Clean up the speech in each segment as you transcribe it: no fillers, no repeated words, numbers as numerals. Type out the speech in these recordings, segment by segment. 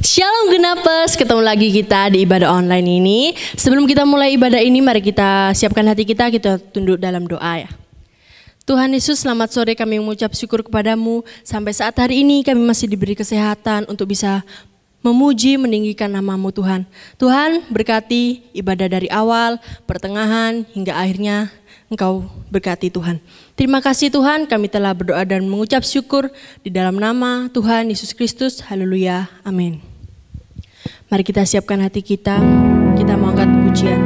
Shalom Genapers, ketemu lagi kita di ibadah online ini. Sebelum kita mulai ibadah ini, mari kita siapkan hati kita tunduk dalam doa ya. Tuhan Yesus, selamat sore, kami mengucap syukur kepadamu. Sampai saat hari ini kami masih diberi kesehatan untuk bisa memuji, meninggikan nama-Mu Tuhan. Tuhan berkati ibadah dari awal, pertengahan, hingga akhirnya. Engkau berkati Tuhan. Terima kasih Tuhan, kami telah berdoa dan mengucap syukur di dalam nama Tuhan Yesus Kristus. Haleluya, amin. Mari kita siapkan hati kita mau angkat pujian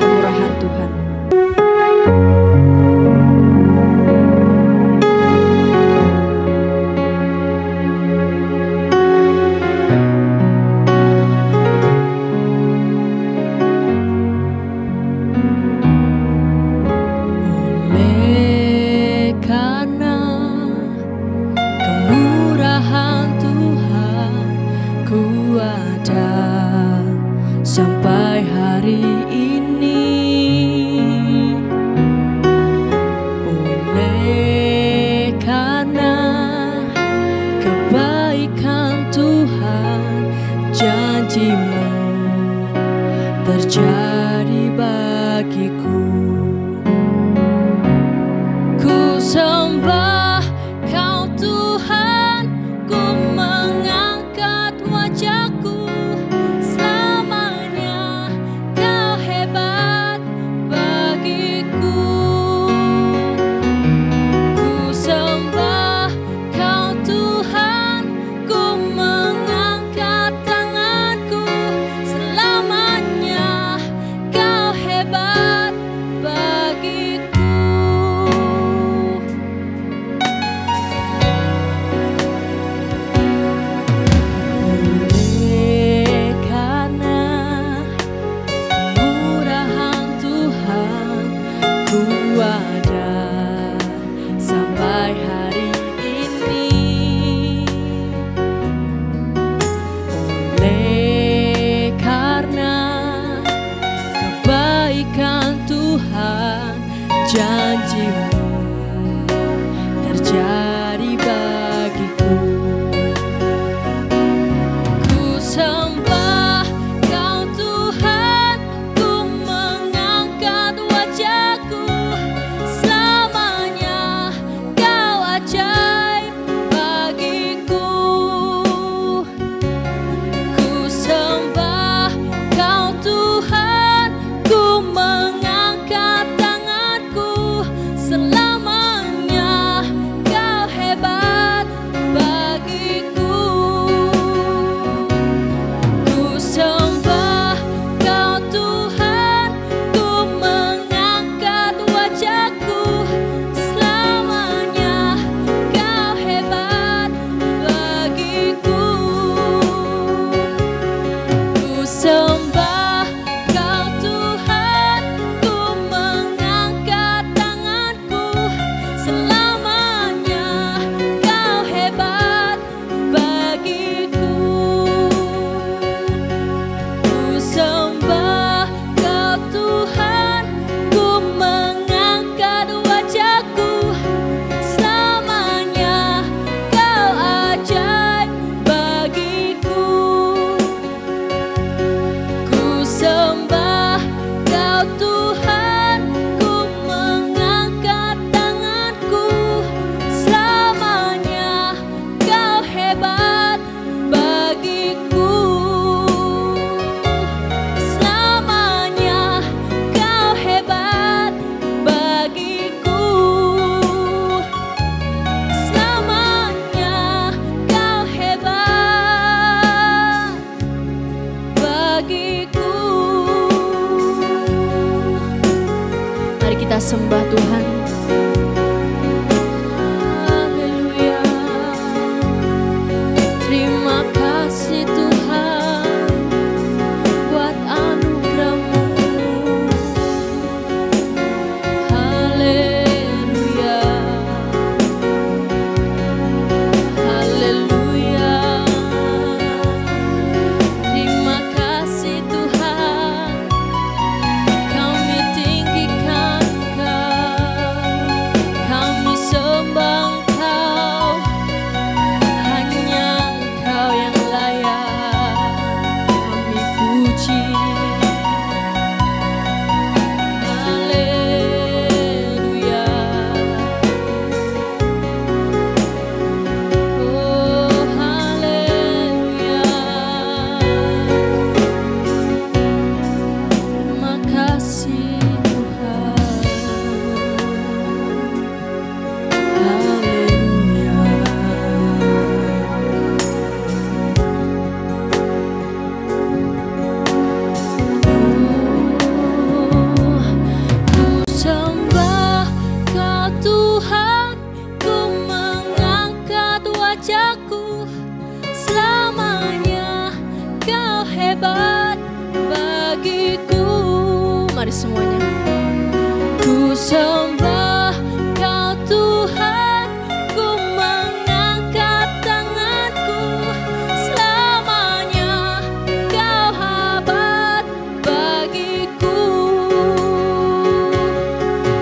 kemurahan Tuhan. Ku wajahku, selamanya kau hebat bagiku. Mari semuanya. Ku sembah kau Tuhan, ku mengangkat tanganku, selamanya kau hebat bagiku.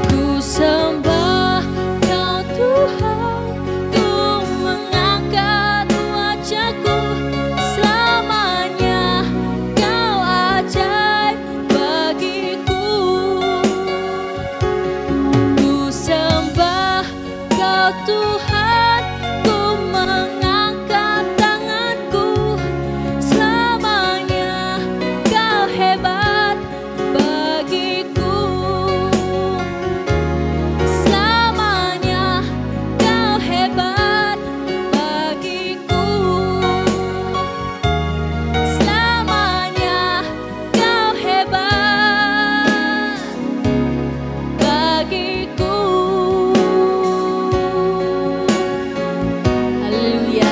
Ku sembah kau Tuhan, ku mengangkat wajahku, selamanya kau ajaib bagiku. Ku sembah kau Tuhan, ku mengangkat tanganku, selamanya kau hebat bagiku. Selamanya kau hebat bagiku. Selamanya kau hebat bagiku. Haleluya.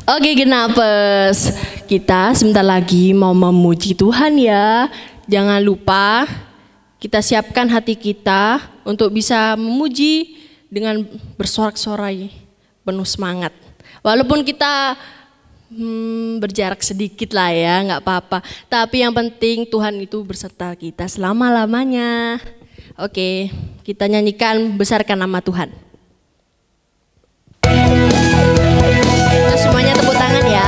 Oke Genapers, kita sebentar lagi mau memuji Tuhan ya. Jangan lupa kita siapkan hati kita untuk bisa memuji dengan bersorak-sorai penuh semangat. Walaupun kita berjarak sedikit lah ya, nggak apa-apa. Tapi yang penting Tuhan itu berserta kita selama-lamanya. Oke, kita nyanyikan besarkan nama Tuhan. Nah, semuanya tepuk tangan ya.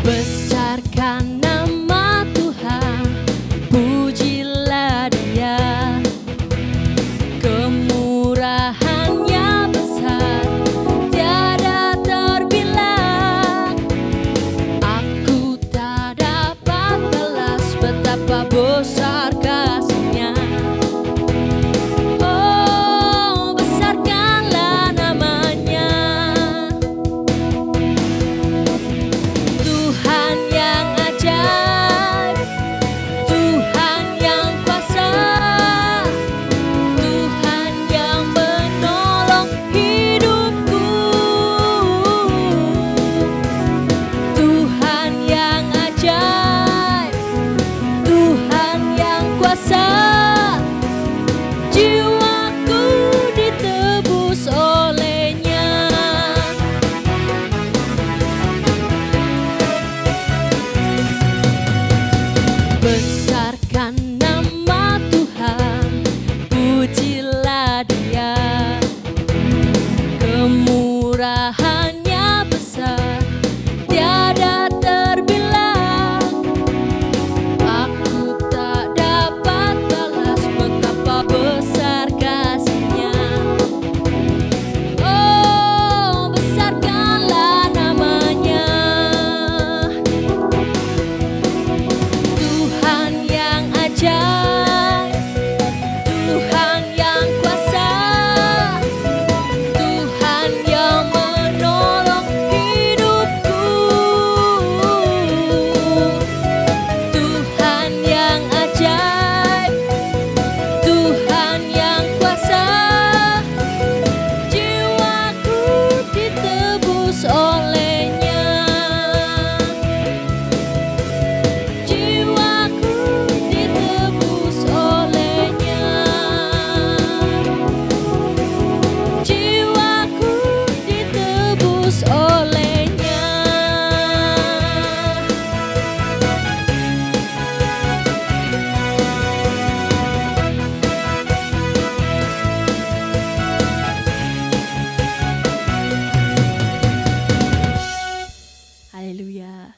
Besarkan nama Tuhan, pujilah Dia. Kemurahannya besar, tiada terbilang. Aku tak dapat balas betapa besar kasih-Nya. Oh, besarkanlah namanya. Tuhan yang ajaib, Tuhan yang kuasa, Tuhan yang menolong hidupku. Tuhan yang ajaib, Tuhan yang kuasa, jiwaku ditebus oleh-Nya. Besarkan nama Tuhan, pujilah Dia. Kemurahannya besar, tiada terbilang. Aku tak dapat balas betapa besar kasih-Nya. Oh, besarkanlah namanya. Tuhan yang ajaib, Tuhan yang kuasa, Tuhan yang menolong hidupku. Tuhan yang ajaib, Tuhan yang kuasa, jiwaku ditebus oleh-Nya. Jiwaku ditebus oleh-Nya. Jiwaku ditebus oleh-Nya. Haleluya.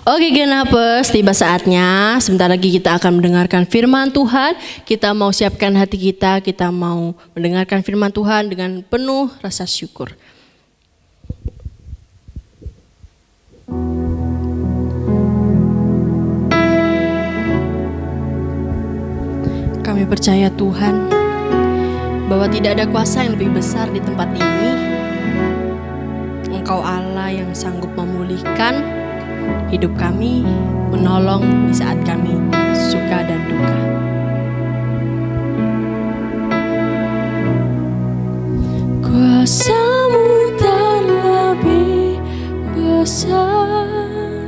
Oke Genapers, tiba saatnya sebentar lagi kita akan mendengarkan firman Tuhan. Kita mau siapkan hati kita mau mendengarkan firman Tuhan dengan penuh rasa syukur. Kami percaya Tuhan bahwa tidak ada kuasa yang lebih besar di tempat ini. Engkau Allah yang sanggup memulihkan hidup kami, menolong di saat kami suka dan duka. Kuasa-Mu terlebih besar,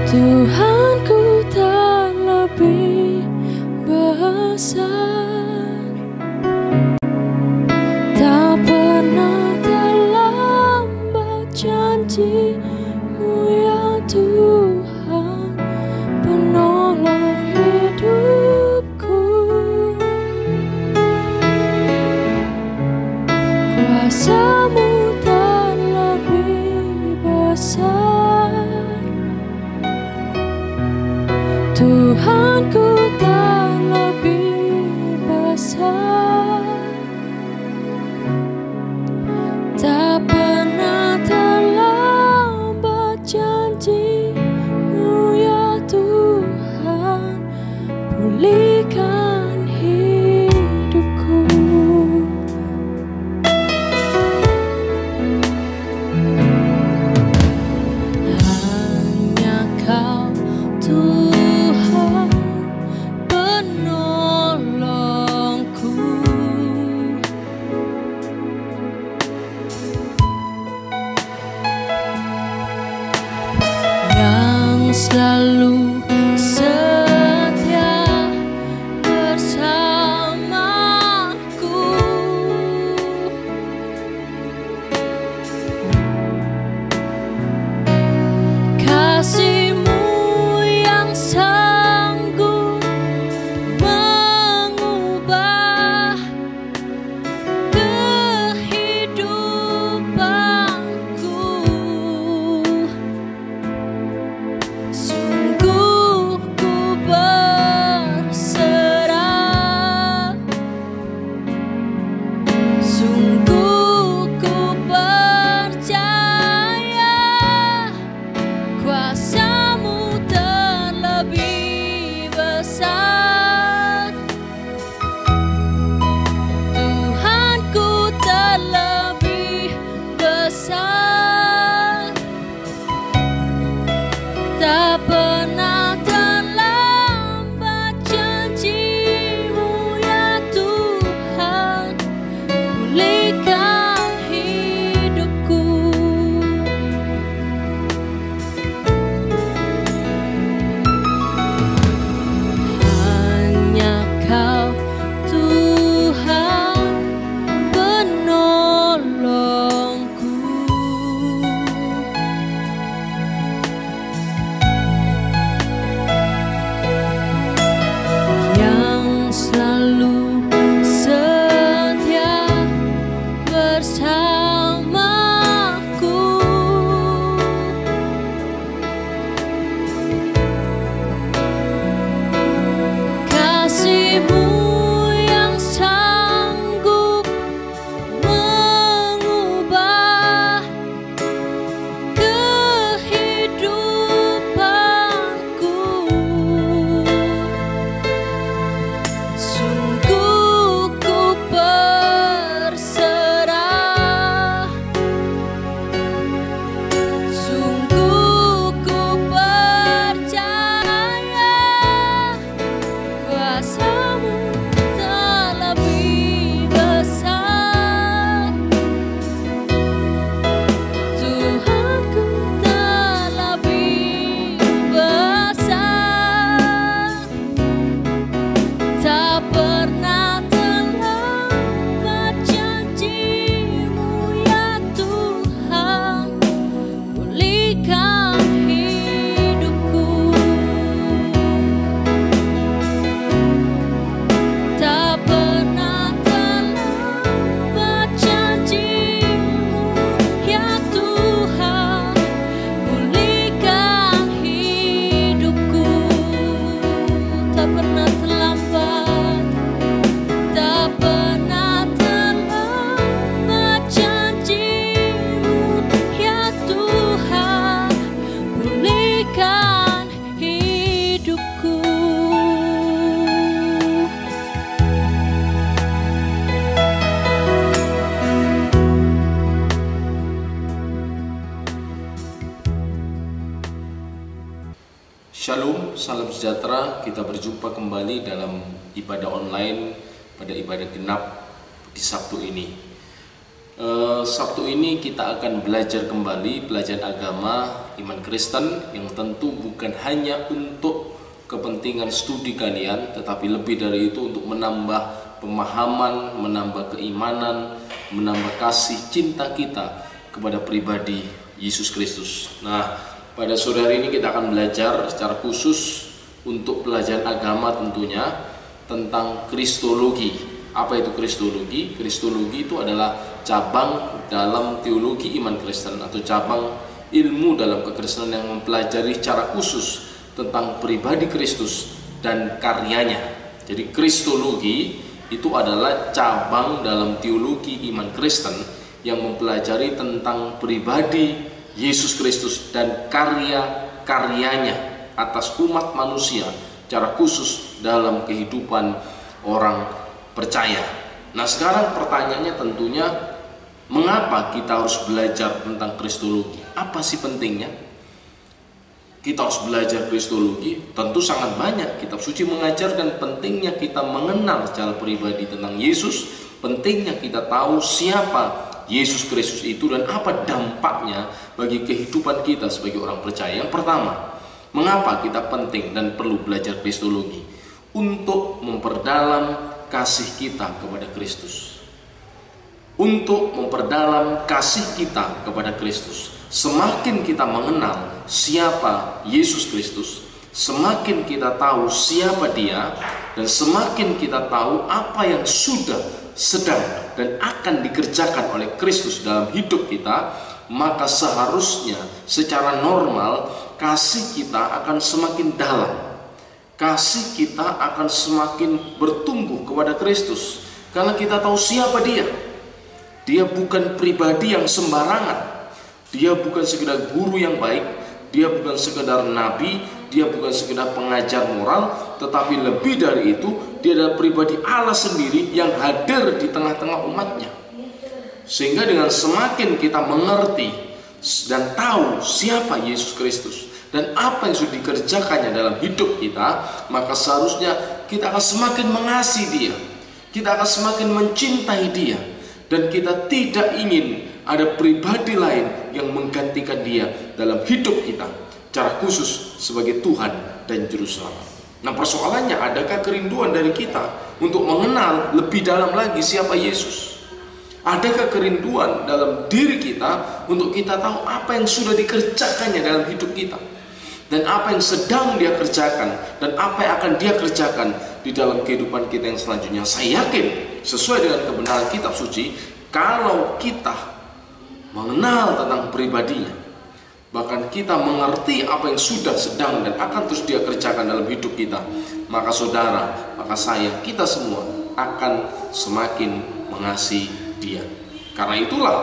Tuhanku terlebih besar. Tak pernah terlambat janji-Mu ya Tuhan, penolong hidupku. Kuasa-Mu terlebih besar, Tuhanku terlebih besar. Tak pernah terlambat janji-Mu ya Tuhan, pulihkan hidupku. Hanya Kau Tuhan penolongku, yang selalu setia bersamaku. Kasih-Mu yang sanggup mengubah kehidupanku. Sungguh ku berserah, sungguh ku percaya, kuasa-Mu terlebih besar. Tuhanku terlebih besar. Tak pernah terlambat janji-Mu ya Tuhan, pulihkan hidupku. Hanya Kau Tuhan penolongku, yang selalu setia bersamaku. Kasih-Mu yang sanggup mengubah kehidupanku. Sungguh ku berserah, sungguh ku percaya, kuasa-Mu terlebih besar. Tuhanku terlebih besar. Tak pernah terlambat janji-Mu ya Tuhan, pulihkan hidupku. Tak pernah terlambat janji-Mu ya Tuhan, pulihkan hidupku. Tak pernah terlambat, tak pernah terlambat janji-Mu ya Tuhan, pulihkan hidupku. Saudara, kita berjumpa kembali dalam ibadah online pada ibadah genap di Sabtu ini. Sabtu ini kita akan belajar kembali pelajaran agama iman Kristen yang tentu bukan hanya untuk kepentingan studi kalian, tetapi lebih dari itu untuk menambah pemahaman, menambah keimanan, menambah kasih cinta kita kepada pribadi Yesus Kristus. Nah, pada sore hari ini kita akan belajar secara khusus untuk pelajaran agama tentunya tentang kristologi. Apa itu kristologi? Kristologi itu adalah cabang dalam teologi iman Kristen atau cabang ilmu dalam kekristenan yang mempelajari secara khusus tentang pribadi Kristus dan karyanya. Jadi kristologi itu adalah cabang dalam teologi iman Kristen yang mempelajari tentang pribadi Yesus Kristus dan karya-karyanya atas umat manusia, secara khusus dalam kehidupan orang percaya. Nah, sekarang pertanyaannya tentunya, mengapa kita harus belajar tentang kristologi? Apa sih pentingnya kita harus belajar kristologi? Tentu sangat banyak. Kitab suci mengajarkan pentingnya kita mengenal secara pribadi tentang Yesus, pentingnya kita tahu siapa Yesus Kristus itu dan apa dampaknya bagi kehidupan kita sebagai orang percaya. Yang pertama, mengapa kita penting dan perlu belajar kristologi? Untuk memperdalam kasih kita kepada Kristus. Untuk memperdalam kasih kita kepada Kristus. Semakin kita mengenal siapa Yesus Kristus, semakin kita tahu siapa Dia, dan semakin kita tahu apa yang sudah, sedang, dan akan dikerjakan oleh Kristus dalam hidup kita, maka seharusnya secara normal kasih kita akan semakin dalam. Kasih kita akan semakin bertumbuh kepada Kristus karena kita tahu siapa Dia. Dia bukan pribadi yang sembarangan. Dia bukan sekedar guru yang baik, Dia bukan sekedar nabi, Dia bukan sekedar pengajar moral, tetapi lebih dari itu, Dia adalah pribadi Allah sendiri yang hadir di tengah-tengah umatnya. Sehingga dengan semakin kita mengerti dan tahu siapa Yesus Kristus dan apa yang sudah dikerjakannya dalam hidup kita, maka seharusnya kita akan semakin mengasihi Dia, kita akan semakin mencintai Dia, dan kita tidak ingin ada pribadi lain yang menggantikan Dia dalam hidup kita, secara khusus sebagai Tuhan dan Juru Selamat. Nah, persoalannya, adakah kerinduan dari kita untuk mengenal lebih dalam lagi siapa Yesus? Adakah kerinduan dalam diri kita untuk kita tahu apa yang sudah dikerjakannya dalam hidup kita, dan apa yang sedang Dia kerjakan, dan apa yang akan Dia kerjakan di dalam kehidupan kita yang selanjutnya? Saya yakin sesuai dengan kebenaran kitab suci, kalau kita mengenal tentang pribadinya, bahkan kita mengerti apa yang sudah, sedang, dan akan terus Dia kerjakan dalam hidup kita, maka saudara, maka saya, kita semua akan semakin mengasihi Dia. Karena itulah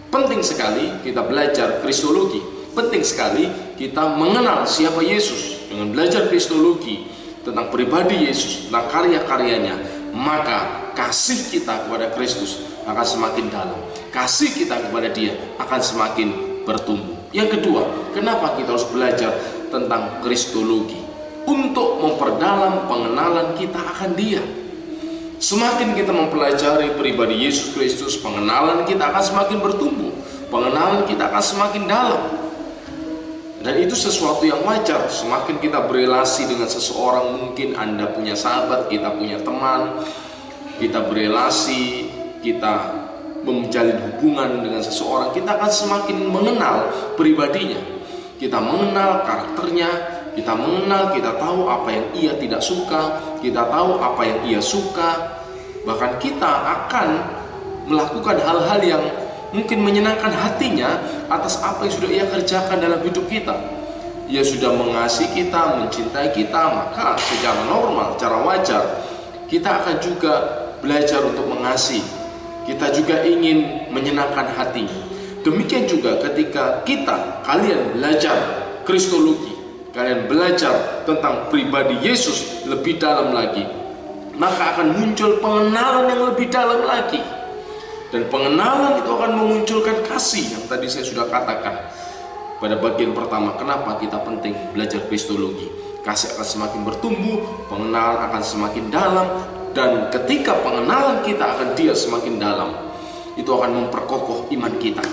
penting sekali kita belajar kristologi. Penting sekali kita mengenal siapa Yesus. Dengan belajar kristologi tentang pribadi Yesus, tentang karya-karyanya, maka kasih kita kepada Kristus akan semakin dalam. Kasih kita kepada Dia akan semakin bertumbuh. Yang kedua, kenapa kita harus belajar tentang kristologi? Untuk memperdalam pengenalan kita akan Dia. Semakin kita mempelajari pribadi Yesus Kristus, pengenalan kita akan semakin bertumbuh, pengenalan kita akan semakin dalam. Dan itu sesuatu yang wajar. Semakin kita berelasi dengan seseorang, mungkin Anda punya sahabat, kita punya teman, kita berelasi, kita menjalin hubungan dengan seseorang, kita akan semakin mengenal pribadinya. Kita mengenal karakternya, kita mengenal, kita tahu apa yang ia tidak suka, kita tahu apa yang ia suka. Bahkan kita akan melakukan hal-hal yang mungkin menyenangkan hatinya atas apa yang sudah ia kerjakan dalam hidup kita. Ia sudah mengasihi kita, mencintai kita, maka secara normal, secara wajar, kita akan juga belajar untuk mengasihi. Kita juga ingin menyenangkan hatinya. Demikian juga ketika kalian belajar kristologi, kalian belajar tentang pribadi Yesus lebih dalam lagi, maka akan muncul pengenalan yang lebih dalam lagi. Dan pengenalan itu akan memunculkan kasih yang tadi saya sudah katakan pada bagian pertama. Kenapa kita penting belajar kristologi? kasih akan semakin bertumbuh, pengenalan akan semakin dalam. Dan ketika pengenalan kita akan Dia semakin dalam, itu akan memperkokoh iman kita.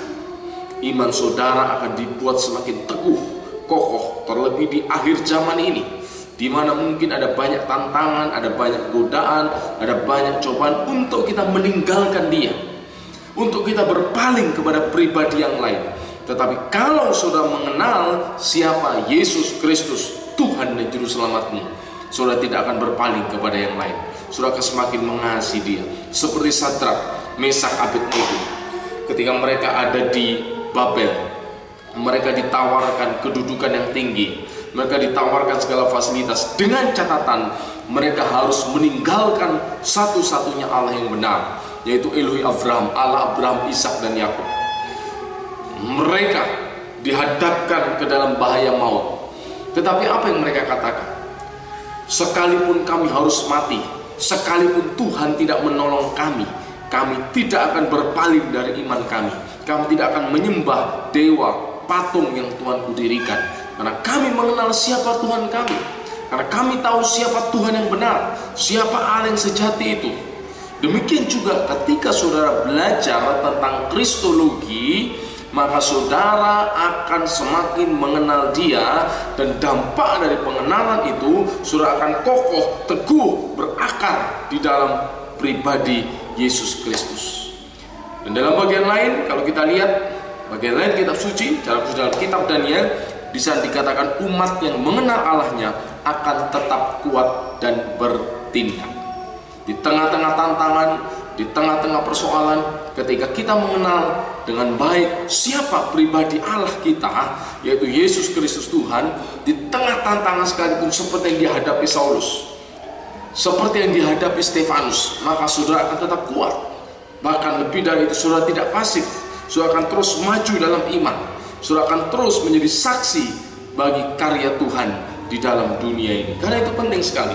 Iman saudara akan dibuat semakin teguh, kokoh, terlebih di akhir zaman ini, di mana mungkin ada banyak tantangan, ada banyak godaan, ada banyak cobaan untuk kita meninggalkan Dia, untuk kita berpaling kepada pribadi yang lain. Tetapi kalau saudara mengenal siapa Yesus Kristus, Tuhan dan Juru Selamatmu, saudara tidak akan berpaling kepada yang lain. Saudara akan semakin mengasihi Dia. Seperti Sadrak, Mesak, Abednego, ketika mereka ada di Babel, mereka ditawarkan kedudukan yang tinggi, mereka ditawarkan segala fasilitas, dengan catatan mereka harus meninggalkan satu-satunya Allah yang benar, yaitu Elohi Abraham, Allah Abraham, Ishak dan Yakub. Mereka dihadapkan ke dalam bahaya maut. Tetapi apa yang mereka katakan? Sekalipun kami harus mati, sekalipun Tuhan tidak menolong kami, kami tidak akan berpaling dari iman kami. Kami tidak akan menyembah dewa, patung yang Tuhan kudirikan. Karena kami mengenal siapa Tuhan kami. Karena kami tahu siapa Tuhan yang benar, siapa Allah yang sejati itu. Demikian juga ketika saudara belajar tentang Kristologi, maka saudara akan semakin mengenal Dia. Dan dampak dari pengenalan itu, saudara akan kokoh, teguh, berakar di dalam pribadi Yesus Kristus. Dan dalam bagian lain, kalau kita lihat bagian lain kitab suci, dalam kitab Daniel, di sana dikatakan umat yang mengenal Allahnya akan tetap kuat dan bertindak. Di tengah-tengah tantangan, di tengah-tengah persoalan, ketika kita mengenal dengan baik siapa pribadi Allah kita, yaitu Yesus Kristus Tuhan, di tengah tantangan sekalipun seperti yang dihadapi Saulus, seperti yang dihadapi Stefanus, maka saudara akan tetap kuat. Bahkan lebih dari itu, saudara tidak pasif. Saudara akan terus maju dalam iman. Saudara akan terus menjadi saksi bagi karya Tuhan di dalam dunia ini. Karena itu penting sekali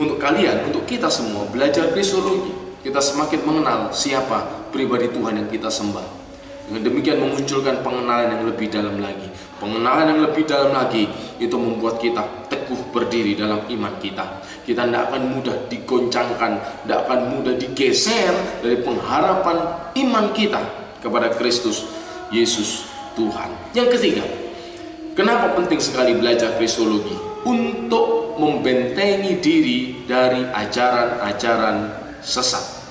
untuk kalian, untuk kita semua belajar Kristologi. Kita semakin mengenal siapa pribadi Tuhan yang kita sembah. Dengan demikian memunculkan pengenalan yang lebih dalam lagi. Pengenalan yang lebih dalam lagi itu membuat kita teguh berdiri dalam iman kita. Kita tidak akan mudah digoncangkan, tidak akan mudah digeser dari pengharapan iman kita kepada Kristus Yesus Tuhan. Yang ketiga, kenapa penting sekali belajar Kristologi? Untuk membentengi diri dari ajaran-ajaran sesat.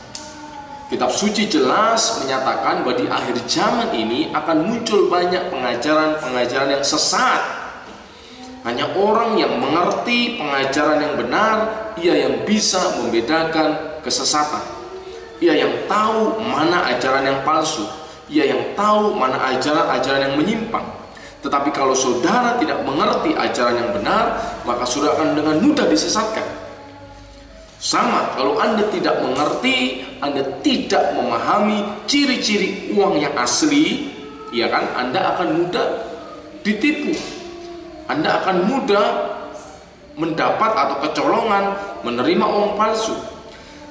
Kitab suci jelas menyatakan bahwa di akhir zaman ini akan muncul banyak pengajaran-pengajaran yang sesat. Hanya orang yang mengerti pengajaran yang benar, ia yang bisa membedakan kesesatan. Ia yang tahu mana ajaran yang palsu. Ia yang tahu mana ajaran-ajaran yang menyimpang. Tetapi kalau saudara tidak mengerti ajaran yang benar, maka saudara akan dengan mudah disesatkan. Sama, kalau Anda tidak mengerti, Anda tidak memahami ciri-ciri uang yang asli, ya kan? Anda akan mudah ditipu. Anda akan mudah mendapat atau kecolongan menerima uang palsu.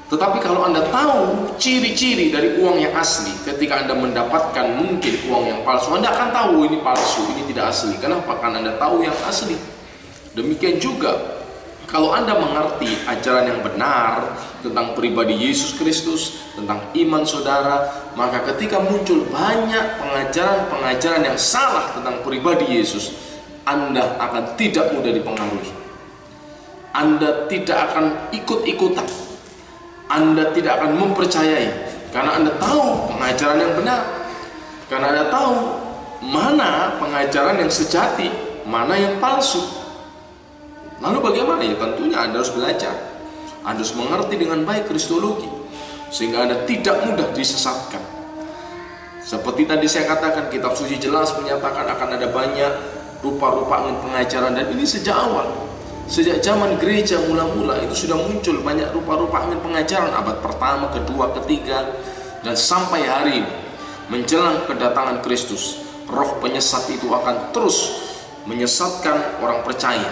Tetapi kalau Anda tahu ciri-ciri dari uang yang asli, ketika Anda mendapatkan mungkin uang yang palsu, Anda akan tahu ini palsu, ini tidak asli. Kenapa? Karena Anda tahu yang asli. Demikian juga kalau Anda mengerti ajaran yang benar tentang pribadi Yesus Kristus, tentang iman saudara, maka ketika muncul banyak pengajaran-pengajaran yang salah tentang pribadi Yesus, Anda akan tidak mudah dipengaruhi. Anda tidak akan ikut-ikutan. Anda tidak akan mempercayai, karena Anda tahu pengajaran yang benar. Karena Anda tahu mana pengajaran yang sejati, mana yang palsu. Lalu bagaimana? Ya tentunya Anda harus belajar. Anda harus mengerti dengan baik Kristologi, sehingga Anda tidak mudah disesatkan. Seperti tadi saya katakan, kitab suci jelas menyatakan akan ada banyak rupa-rupa pengajaran. Dan ini sejak awal. Sejak zaman gereja mula-mula itu sudah muncul banyak rupa-rupa pengajaran. Abad pertama, kedua, ketiga, dan sampai hari ini menjelang kedatangan Kristus, roh penyesat itu akan terus menyesatkan orang percaya,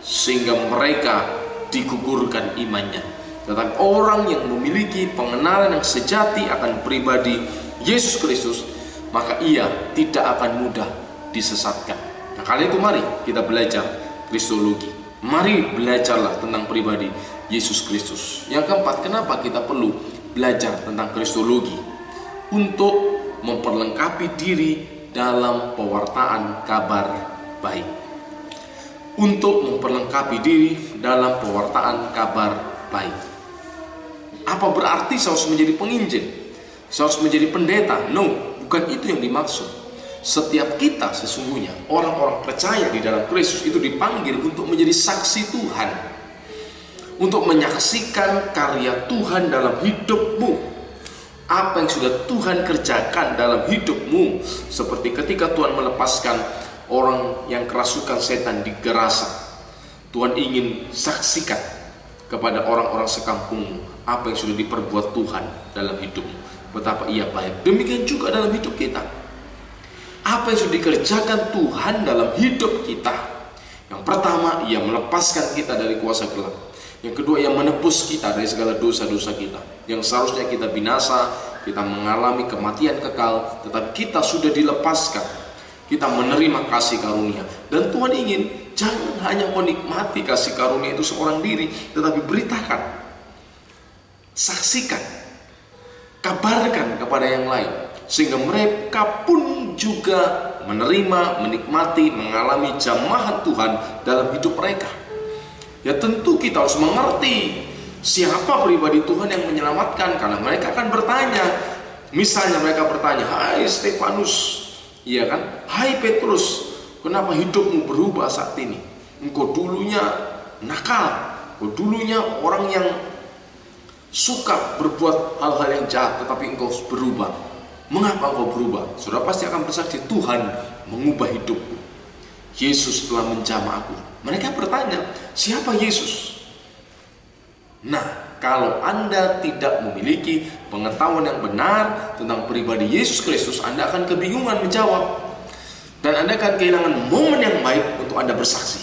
sehingga mereka digugurkan imannya. Tetapi orang yang memiliki pengenalan yang sejati akan pribadi Yesus Kristus, maka ia tidak akan mudah disesatkan. Nah, kali itu mari kita belajar Kristologi. Mari belajarlah tentang pribadi Yesus Kristus. Yang keempat, kenapa kita perlu belajar tentang kristologi? Untuk memperlengkapi diri dalam pewartaan kabar baik. Untuk memperlengkapi diri dalam pewartaan kabar baik. Apa berarti saya harus menjadi penginjil? Saya harus menjadi pendeta? No, bukan itu yang dimaksud. Setiap kita sesungguhnya, orang-orang percaya di dalam Kristus itu dipanggil untuk menjadi saksi Tuhan. Untuk menyaksikan karya Tuhan dalam hidupmu. Apa yang sudah Tuhan kerjakan dalam hidupmu. Seperti ketika Tuhan melepaskan orang yang kerasukan setan di Gerasa. Tuhan ingin saksikan kepada orang-orang sekampungmu apa yang sudah diperbuat Tuhan dalam hidupmu. Betapa ia baik. Demikian juga dalam hidup kita. Apa yang sudah dikerjakan Tuhan dalam hidup kita. Yang pertama, ia melepaskan kita dari kuasa gelap. Yang kedua, ia menebus kita dari segala dosa-dosa kita. Yang seharusnya kita binasa, kita mengalami kematian kekal, tetapi kita sudah dilepaskan. Kita menerima kasih karunia. Dan Tuhan ingin, jangan hanya menikmati kasih karunia itu seorang diri, tetapi beritakan, saksikan, kabarkan kepada yang lain. Sehingga mereka pun juga menerima, menikmati, mengalami jamahan Tuhan dalam hidup mereka. Ya tentu kita harus mengerti siapa pribadi Tuhan yang menyelamatkan. Karena mereka akan bertanya. Misalnya mereka bertanya, hai Stefanus, iya kan? Hai Petrus, kenapa hidupmu berubah saat ini? Engkau dulunya nakal, engkau dulunya orang yang suka berbuat hal-hal yang jahat, tetapi engkau berubah. Mengapa engkau berubah? Saudara pasti akan bersaksi, Tuhan mengubah hidupku. Yesus telah menjamah aku. Mereka bertanya, siapa Yesus? Nah, kalau Anda tidak memiliki pengetahuan yang benar tentang pribadi Yesus Kristus, Anda akan kebingungan menjawab. Dan Anda akan kehilangan momen yang baik untuk Anda bersaksi.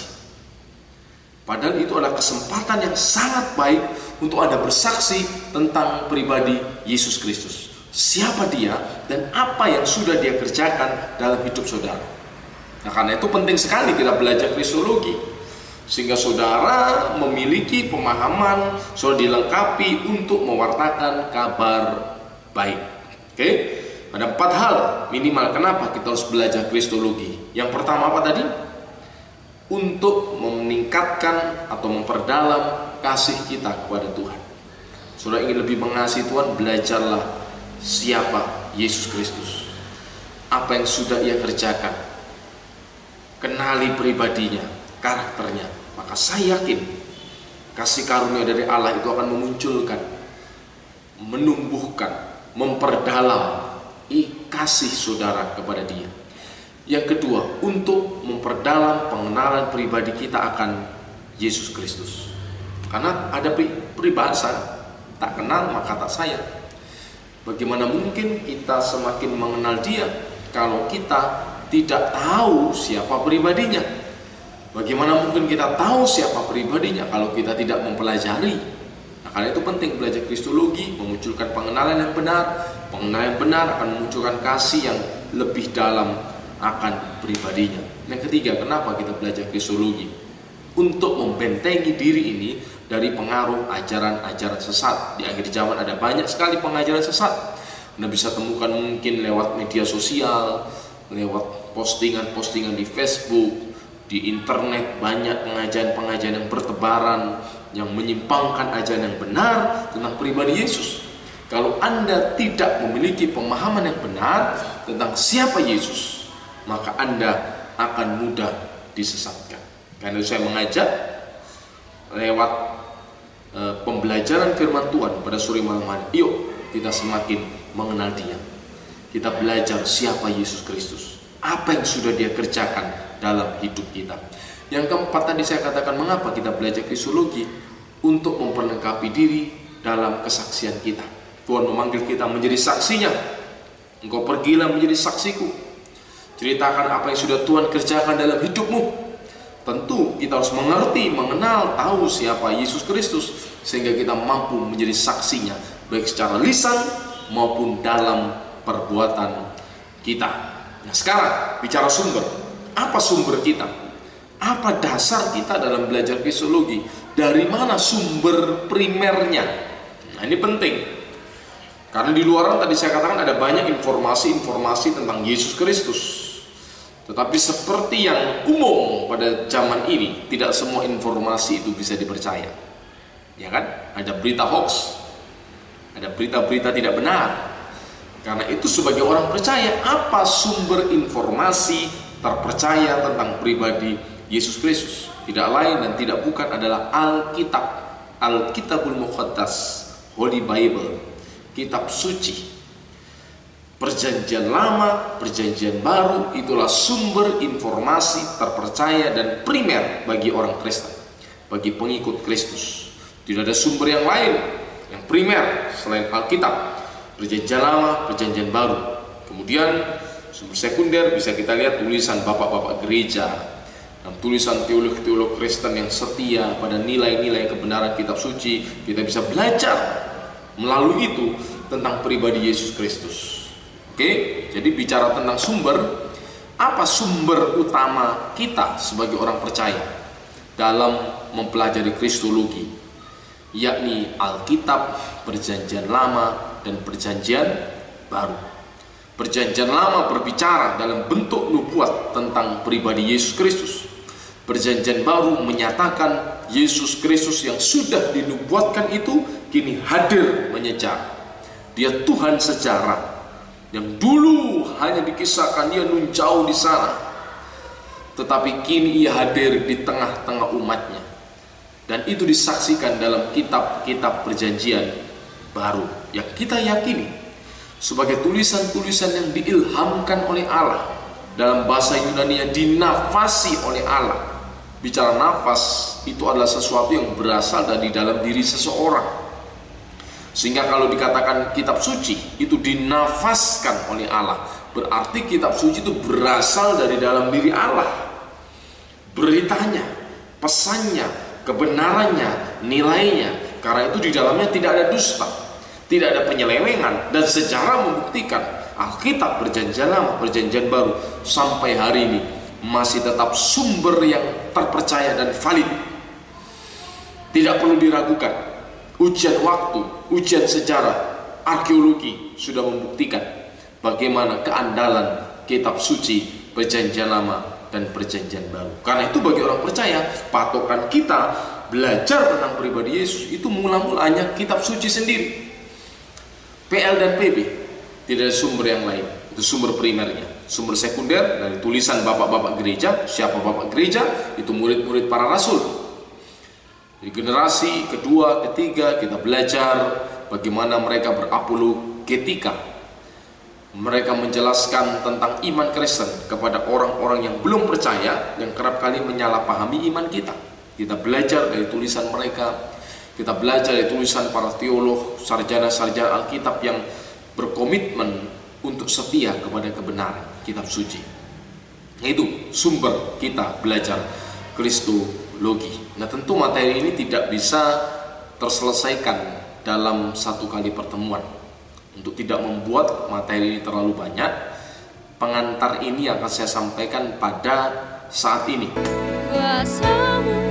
Padahal itu adalah kesempatan yang sangat baik untuk Anda bersaksi tentang pribadi Yesus Kristus. Siapa dia dan apa yang sudah dia kerjakan dalam hidup saudara. Nah, karena itu penting sekali kita belajar kristologi, sehingga saudara memiliki pemahaman, saudara dilengkapi untuk mewartakan kabar baik. Oke? Ada 4 hal minimal kenapa kita harus belajar kristologi. Yang pertama apa tadi? Untuk meningkatkan atau memperdalam kasih kita kepada Tuhan. Saudara ingin lebih mengasihi Tuhan, belajarlah siapa Yesus Kristus, apa yang sudah ia kerjakan, kenali pribadinya, karakternya. Maka saya yakin kasih karunia dari Allah itu akan memunculkan, menumbuhkan, memperdalam kasih saudara kepada dia. Yang kedua, untuk memperdalam pengenalan pribadi kita akan Yesus Kristus. Karena ada peribahasa, tak kenal maka tak sayang. Bagaimana mungkin kita semakin mengenal dia kalau kita tidak tahu siapa pribadinya? Bagaimana mungkin kita tahu siapa pribadinya kalau kita tidak mempelajari? Nah, karena itu penting belajar kristologi, memunculkan pengenalan yang benar. Pengenalan yang benar akan memunculkan kasih yang lebih dalam akan pribadinya. Yang ketiga, kenapa kita belajar kristologi? Untuk membentengi diri ini dari pengaruh ajaran-ajaran sesat. Di akhir zaman ada banyak sekali pengajaran sesat. Anda bisa temukan mungkin lewat media sosial, lewat postingan-postingan di Facebook, di internet, banyak pengajaran-pengajaran yang bertebaran yang menyimpangkan ajaran yang benar tentang pribadi Yesus. Kalau Anda tidak memiliki pemahaman yang benar tentang siapa Yesus, maka Anda akan mudah disesatkan. Karena itu saya mengajak lewat pembelajaran firman Tuhan pada sore malam hari, yuk kita semakin mengenal dia. Kita belajar siapa Yesus Kristus, apa yang sudah dia kerjakan dalam hidup kita. Yang keempat tadi saya katakan, mengapa kita belajar kristologi? Untuk memperlengkapi diri dalam kesaksian kita. Tuhan memanggil kita menjadi saksinya. Engkau pergilah menjadi saksiku. Ceritakan apa yang sudah Tuhan kerjakan dalam hidupmu. Tentu kita harus mengerti, mengenal, tahu siapa Yesus Kristus, sehingga kita mampu menjadi saksinya, baik secara lisan maupun dalam perbuatan kita. Nah, sekarang bicara sumber. Apa sumber kita? Apa dasar kita dalam belajar kristologi? Dari mana sumber primernya? Nah, ini penting. Karena di luaran tadi saya katakan ada banyak informasi-informasi tentang Yesus Kristus. Tetapi seperti yang umum pada zaman ini, tidak semua informasi itu bisa dipercaya. Ya kan? Ada berita hoax, ada berita-berita tidak benar. Karena itu sebagai orang percaya, apa sumber informasi terpercaya tentang pribadi Yesus Kristus? Tidak lain dan tidak bukan adalah Alkitab, Alkitabul Muqaddas, Holy Bible, kitab suci. Perjanjian lama, perjanjian baru, itulah sumber informasi terpercaya dan primer bagi orang Kristen, bagi pengikut Kristus. Tidak ada sumber yang lain yang primer selain Alkitab, perjanjian lama, perjanjian baru. Kemudian sumber sekunder bisa kita lihat tulisan bapak-bapak gereja dan tulisan teolog-teolog Kristen yang setia pada nilai-nilai kebenaran kitab suci. Kita bisa belajar melalui itu tentang pribadi Yesus Kristus. Oke, jadi bicara tentang sumber, apa sumber utama kita sebagai orang percaya dalam mempelajari kristologi? Yakni Alkitab, perjanjian lama, dan perjanjian baru. Perjanjian lama berbicara dalam bentuk nubuat tentang pribadi Yesus Kristus. Perjanjian baru menyatakan Yesus Kristus yang sudah dinubuatkan itu kini hadir menyejar. Dia Tuhan sejarah yang dulu hanya dikisahkan dia nun jauh di sana, tetapi kini ia hadir di tengah-tengah umatnya. Dan itu disaksikan dalam kitab-kitab perjanjian baru yang kita yakini sebagai tulisan-tulisan yang diilhamkan oleh Allah. Dalam bahasa Yunani dinafasi oleh Allah. Bicara nafas itu adalah sesuatu yang berasal dari dalam diri seseorang. Sehingga kalau dikatakan kitab suci itu dinafaskan oleh Allah, berarti kitab suci itu berasal dari dalam diri Allah. Beritanya, pesannya, kebenarannya, nilainya. Karena itu di dalamnya tidak ada dusta, tidak ada penyelewengan, dan sejarah membuktikan Alkitab, perjanjian lama, perjanjian baru sampai hari ini masih tetap sumber yang terpercaya dan valid. Tidak perlu diragukan. Ujian waktu, ujian sejarah, arkeologi sudah membuktikan bagaimana keandalan kitab suci, perjanjian lama, dan perjanjian baru. Karena itu bagi orang percaya, patokan kita belajar tentang pribadi Yesus itu mula-mulanya kitab suci sendiri. PL dan PB, tidak ada sumber yang lain. Itu sumber primernya. Sumber sekunder dari tulisan bapak-bapak gereja. Siapa bapak gereja? Itu murid-murid para rasul. Di generasi kedua, ketiga kita belajar bagaimana mereka berapologetika. Mereka menjelaskan tentang iman Kristen kepada orang-orang yang belum percaya, yang kerap kali menyalahpahami iman kita. Kita belajar dari tulisan mereka. Kita belajar dari tulisan para teolog, sarjana-sarjana Alkitab yang berkomitmen untuk setia kepada kebenaran kitab suci. Itu sumber kita belajar kristologi. Nah, tentu materi ini tidak bisa terselesaikan dalam satu kali pertemuan. Untuk tidak membuat materi ini terlalu banyak, pengantar ini akan saya sampaikan pada saat ini. Kuasamu